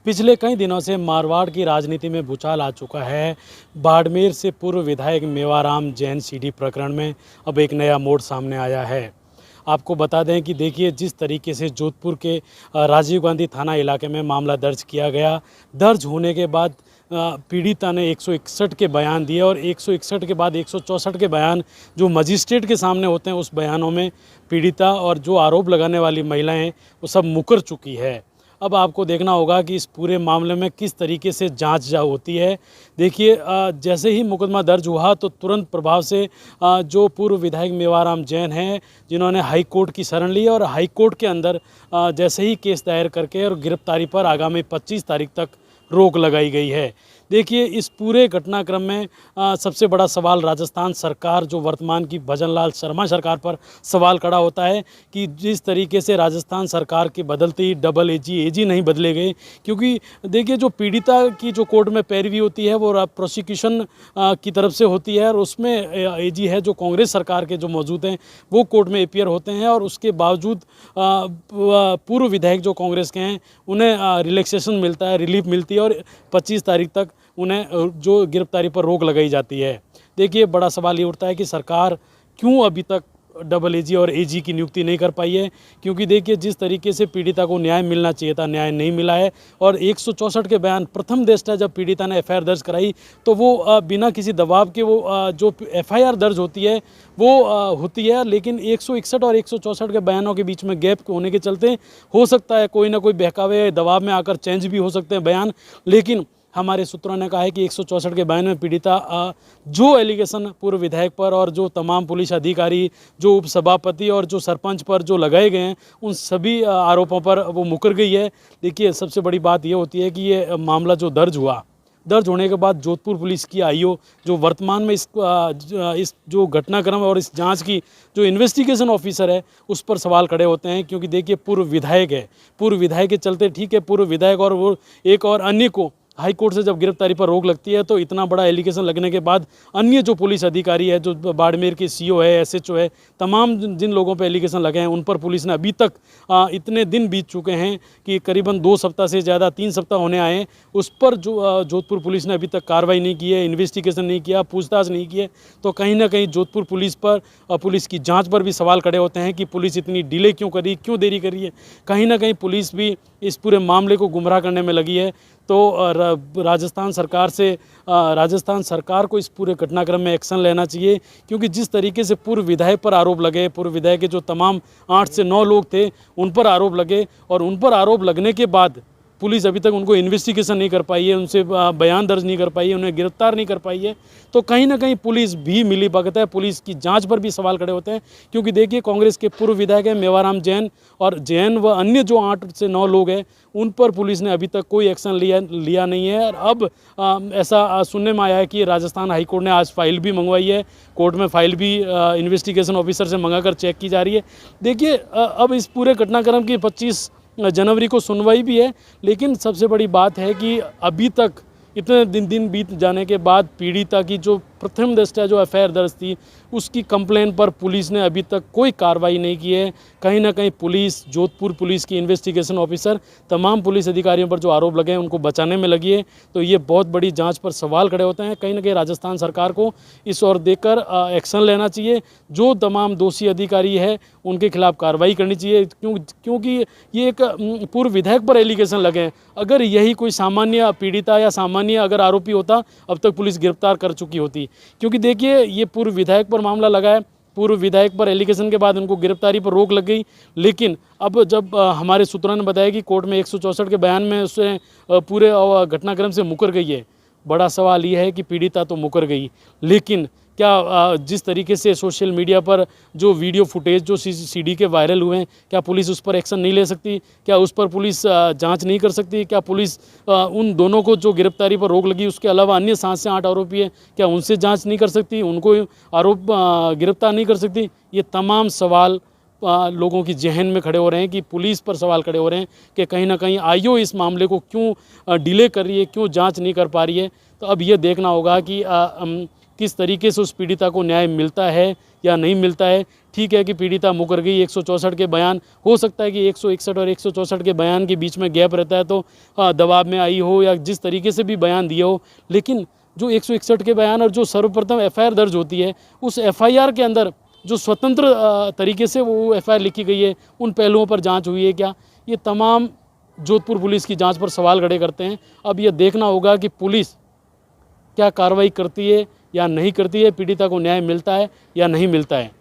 पिछले कई दिनों से मारवाड़ की राजनीति में भूचाल आ चुका है। बाड़मेर से पूर्व विधायक मेवाराम जैन सीडी प्रकरण में अब एक नया मोड़ सामने आया है। आपको बता दें कि देखिए, जिस तरीके से जोधपुर के राजीव गांधी थाना इलाके में मामला दर्ज किया गया, दर्ज होने के बाद पीड़िता ने 161 के बयान दिए और 161 के बाद 164 के बयान जो मजिस्ट्रेट के सामने होते हैं, उस बयानों में पीड़िता और जो आरोप लगाने वाली महिलाएं वो सब मुकर चुकी है। अब आपको देखना होगा कि इस पूरे मामले में किस तरीके से जांच होती है। देखिए, जैसे ही मुकदमा दर्ज हुआ तो तुरंत प्रभाव से जो पूर्व विधायक मेवाराम जैन हैं, जिन्होंने हाई कोर्ट की शरण ली और हाई कोर्ट के अंदर जैसे ही केस दायर करके और गिरफ्तारी पर आगामी 25 तारीख तक रोक लगाई गई है। देखिए, इस पूरे घटनाक्रम में सबसे बड़ा सवाल राजस्थान सरकार, जो वर्तमान की भजनलाल शर्मा सरकार पर सवाल खड़ा होता है कि जिस तरीके से राजस्थान सरकार के बदलते ही डबल एजी नहीं बदले गए। क्योंकि देखिए, जो पीड़िता की जो कोर्ट में पैरवी होती है वो प्रोसिक्यूशन की तरफ से होती है और उसमें एजी है जो कांग्रेस सरकार के जो मौजूद हैं वो कोर्ट में अपीयर होते हैं और उसके बावजूद पूर्व विधायक जो कांग्रेस के हैं उन्हें रिलैक्सेशन मिलता है, रिलीफ मिलती है और 25 तारीख तक उन्हें जो गिरफ्तारी पर रोक लगाई जाती है। देखिए, बड़ा सवाल ये उठता है कि सरकार क्यों अभी तक डबल एजी और एजी की नियुक्ति नहीं कर पाई है। क्योंकि देखिए, जिस तरीके से पीड़िता को न्याय मिलना चाहिए था, न्याय नहीं मिला है। और 164 के बयान प्रथम दृष्टया जब पीड़िता ने एफआईआर दर्ज कराई तो वो बिना किसी दबाव के वो जो एफआईआर दर्ज होती है वो होती है, लेकिन 161 और 164 के बयानों के बीच में गैप होने के चलते हो सकता है कोई ना कोई बहकावे दबाव में आकर चेंज भी हो सकते हैं बयान। लेकिन हमारे सूत्रों ने कहा है कि 164 के बयान में पीड़िता जो एलिगेशन पूर्व विधायक पर और जो तमाम पुलिस अधिकारी, जो उपसभापति और जो सरपंच पर जो लगाए गए हैं, उन सभी आरोपों पर वो मुकर गई है। देखिए, सबसे बड़ी बात ये होती है कि ये मामला जो दर्ज होने के बाद जोधपुर पुलिस की आईओ, जो वर्तमान में इस जो घटनाक्रम और इस जांच की जो इन्वेस्टिगेशन ऑफिसर है, उस पर सवाल खड़े होते हैं। क्योंकि देखिए, पूर्व विधायक है, पूर्व विधायक के चलते ठीक है, पूर्व विधायक और वो एक और अन्य को हाई कोर्ट से जब गिरफ्तारी पर रोक लगती है तो इतना बड़ा एलिगेशन लगने के बाद अन्य जो पुलिस अधिकारी है, जो बाड़मेर के सीओ है, एसएचओ है, तमाम जिन लोगों पर एलिगेशन लगे हैं उन पर पुलिस ने अभी तक इतने दिन बीत चुके हैं कि करीबन 2 सप्ताह से ज़्यादा, 3 सप्ताह होने आए हैं, उस पर जो जोधपुर पुलिस ने अभी तक कार्रवाई नहीं की है, इन्वेस्टिगेशन नहीं किया, पूछताछ नहीं की है। तो कहीं ना कहीं जोधपुर पुलिस पर पुलिस की जाँच पर भी सवाल खड़े होते हैं कि पुलिस इतनी डिले क्यों करी, क्यों देरी करी है। कहीं ना कहीं पुलिस भी इस पूरे मामले को गुमराह करने में लगी है। तो राजस्थान सरकार को इस पूरे घटनाक्रम में एक्शन लेना चाहिए। क्योंकि जिस तरीके से पूर्व विधायक पर आरोप लगे, पूर्व विधायक के जो तमाम 8 से 9 लोग थे उन पर आरोप लगे और उन पर आरोप लगने के बाद पुलिस अभी तक उनको इन्वेस्टिगेशन नहीं कर पाई है, उनसे बयान दर्ज नहीं कर पाई है, उन्हें गिरफ्तार नहीं कर पाई है। तो कहीं ना कहीं पुलिस भी मिली भगत है, पुलिस की जांच पर भी सवाल खड़े होते हैं। क्योंकि देखिए, कांग्रेस के पूर्व विधायक हैं मेवाराम जैन और जैन व अन्य जो 8 से 9 लोग हैं उन पर पुलिस ने अभी तक कोई एक्शन लिया नहीं है। और अब ऐसा सुनने में आया है कि राजस्थान हाईकोर्ट ने आज फाइल भी मंगवाई है, कोर्ट में फाइल भी इन्वेस्टिगेशन ऑफिसर से मंगाकर चेक की जा रही है। देखिए, अब इस पूरे घटनाक्रम की 25 जनवरी को सुनवाई भी है। लेकिन सबसे बड़ी बात है कि अभी तक इतने दिन बीत जाने के बाद पीड़िता की जो प्रथम दृष्टया जो एफआईआर दर्ज थी उसकी कंप्लेन पर पुलिस ने अभी तक कोई कार्रवाई नहीं की है। कहीं ना कहीं पुलिस, जोधपुर पुलिस की इन्वेस्टिगेशन ऑफिसर तमाम पुलिस अधिकारियों पर जो आरोप लगे हैं उनको बचाने में लगी है। तो ये बहुत बड़ी जांच पर सवाल खड़े होते हैं। कहीं ना कहीं राजस्थान सरकार को इस ओर देखकर एक्शन लेना चाहिए। जो तमाम दोषी अधिकारी है उनके खिलाफ कार्रवाई करनी चाहिए। क्योंकि ये एक पूर्व विधायक पर एलिगेशन लगे हैं। अगर यही कोई सामान्य पीड़िता या सामान्य अगर आरोपी होता, अब तक पुलिस गिरफ्तार कर चुकी होती। क्योंकि देखिए, ये पूर्व विधायक पर मामला लगा है, पूर्व विधायक पर एलिगेशन के बाद उनको गिरफ्तारी पर रोक लग गई। लेकिन अब जब हमारे सूत्रों ने बताया कि कोर्ट में 164 के बयान में उससे पूरे घटनाक्रम से मुकर गई है, बड़ा सवाल ये है कि पीड़िता तो मुकर गई, लेकिन क्या जिस तरीके से सोशल मीडिया पर जो वीडियो फुटेज जो सीडी के वायरल हुए हैं, क्या पुलिस उस पर एक्शन नहीं ले सकती? क्या उस पर पुलिस जांच नहीं कर सकती? क्या पुलिस उन दोनों को जो गिरफ्तारी पर रोक लगी उसके अलावा अन्य 7 से 8 आरोपी हैं, क्या उनसे जांच नहीं कर सकती? उनको गिरफ्तार नहीं कर सकती? ये तमाम सवाल लोगों की जहन में खड़े हो रहे हैं कि पुलिस पर सवाल खड़े हो रहे हैं कि कहीं ना कहीं आईओ इस मामले को क्यों डिले कर रही है, क्यों जांच नहीं कर पा रही है। तो अब ये देखना होगा कि किस तरीके से उस पीड़िता को न्याय मिलता है या नहीं मिलता है। ठीक है कि पीड़िता मुकर गई, 164 के बयान, हो सकता है कि 161 और 164 के बयान के बीच में गैप रहता है तो दबाव में आई हो या जिस तरीके से भी बयान दिया हो, लेकिन जो 161 के बयान और जो सर्वप्रथम एफआईआर दर्ज होती है, उस एफआईआर के अंदर जो स्वतंत्र तरीके से वो एफआईआर लिखी गई है, उन पहलुओं पर जांच हुई है क्या, ये तमाम जोधपुर पुलिस की जांच पर सवाल खड़े करते हैं। अब ये देखना होगा कि पुलिस क्या कार्रवाई करती है या नहीं करती है, पीड़िता को न्याय मिलता है या नहीं मिलता है।